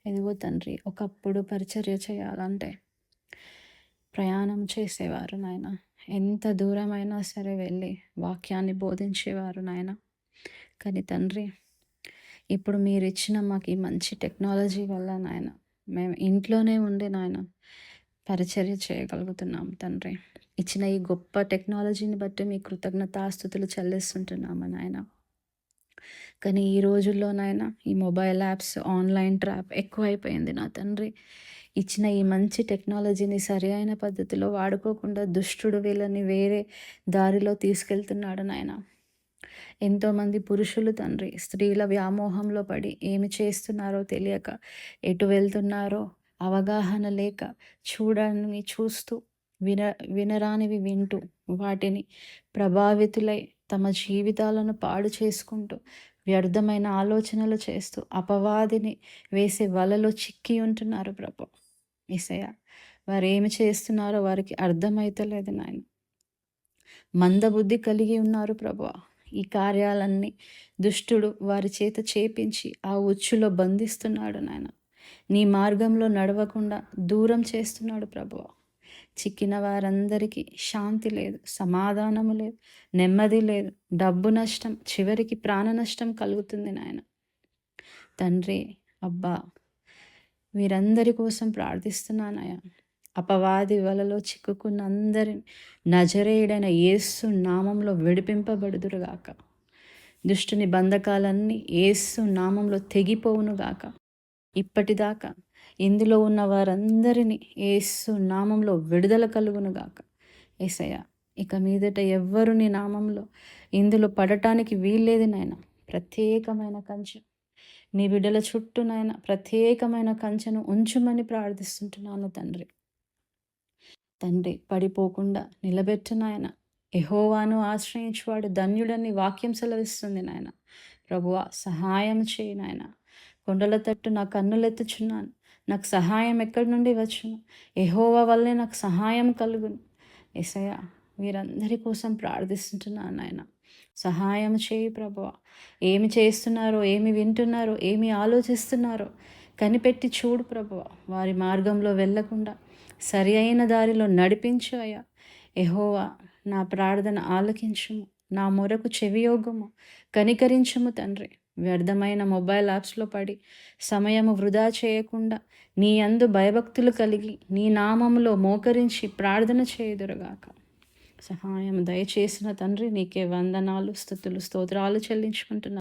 ఇదిగో తండ్రి, ఒకప్పుడు పరిచర్య చేయాలంటే ప్రయాణం చేసేవారు నాయన. ఎంత దూరమైనా సరే వెళ్ళి వాక్యాన్ని బోధించేవారు నాయన. కానీ తండ్రి, ఇప్పుడు మీరిచ్చిన మాకు ఈ మంచి టెక్నాలజీ వల్ల నాయన, మేము ఇంట్లోనే ఉండి నాయన పరిచర్య చేయగలుగుతున్నాం తండ్రి. ఇచ్చిన ఈ గొప్ప టెక్నాలజీని బట్టి మీ కృతజ్ఞతాస్తుతులు చెల్లిస్తుంటున్నాము నాయన. కానీ ఈ రోజుల్లో నాయన ఈ మొబైల్ యాప్స్, ఆన్లైన్ ట్రాప్ ఎక్కువైపోయింది నా తండ్రి. ఇచ్చిన ఈ మంచి టెక్నాలజీని సరి అయిన పద్ధతిలో వాడుకోకుండా దుష్టుడు వీళ్ళని వేరే దారిలో తీసుకెళ్తున్నాడు నాయన. ఎంతోమంది పురుషులు తండ్రి స్త్రీల వ్యామోహంలో పడి ఏమి చేస్తున్నారో తెలియక, ఎటు వెళ్తున్నారో అవగాహన లేక, చూడని చూస్తూ, వినరానివి వింటూ, వాటిని ప్రభావితులై తమ జీవితాలను పాడు చేసుకుంటూ, వ్యర్థమైన ఆలోచనలు చేస్తూ, అపవాదిని వేసే వలలో చిక్కి ఉంటున్నారు ప్రభు. యేసయ్య, వారు ఏమి చేస్తున్నారో వారికి అర్థమైతలేదు నాయన. మందబుద్ధి కలిగి ఉన్నారు ప్రభువా. ఈ కార్యాలన్నీ దుష్టుడు వారి చేత చేపించి ఆ ఉచ్చులో బంధిస్తున్నాడు నాయన. నీ మార్గంలో నడవకుండా దూరం చేస్తున్నాడు ప్రభువా. చిక్కిన వారందరికీ శాంతి లేదు, సమాధానము లేదు, నెమ్మది లేదు, డబ్బు నష్టం, చివరికి ప్రాణ నష్టం కలుగుతుంది నాయన. తండ్రి, అబ్బా, వీరందరి కోసం ప్రార్థిస్తున్నానయ్యా. అపవాది వలలో చిక్కుకున్న అందరిని నజరేయుడైన యేసు నామంలో విడిపింపబడుదురుగాక. దుష్టుని బంధకాలన్నీ యేసు నామంలో తెగిపోవునుగాక. ఇప్పటిదాకా ఇందులో ఉన్న వారందరినీ యేసు నామంలో విడుదల కలుగునుగాక. యేసయ్య, ఇక మీదట ఎవ్వరు నీ నామంలో ఇందులో పడటానికి వీల్లేదు నాయన. ప్రత్యేకమైన కంచె నీ బిడ్డల చుట్టూ నాయన, ప్రత్యేకమైన కంచెను ఉంచుమని ప్రార్థిస్తుంటున్నాను తండ్రి. తండ్రి, పడిపోకుండా నిలబెట్టు నాయన. యెహోవాను ఆశ్రయించువాడు ధన్యుడని వాక్యం సెలవిస్తుంది నాయన. ప్రభువా, సహాయం చేయి నాయన. కొండల తట్టు నా కన్నులెత్తుచున్నాను, నాకు సహాయం ఎక్కడి నుండి వచ్చును? యెహోవా వల్లే నాకు సహాయం కలుగును. యేసయ్య, వీరందరి కోసం ప్రార్థిస్తుంటున్నాను నాయన. సహాయం చేయి ప్రభువా. ఏమి చేస్తున్నారో, ఏమి వింటున్నారో, ఏమి ఆలోచిస్తున్నారో కనిపెట్టి చూడు ప్రభువా. వారి మార్గంలో వెళ్ళకుండా సరి అయిన దారిలో నడిపించు అయ్యా. యెహోవా, నా ప్రార్థన ఆలకించుము, నా మొరకు చెవియోగము, కనికరించుము తండ్రి. వ్యర్థమైన మొబైల్ యాప్స్లో పడి సమయము వృధా చేయకుండా నీ యందు భయభక్తులు కలిగి నీ నామములో మోకరించి ప్రార్థన చేయుదురుగాక. సహాయం దయచేసిన తండ్రి, నీకే వందనాలు, స్తుతులు, స్తోత్రాలు చెల్లించుకుంటున్నాను.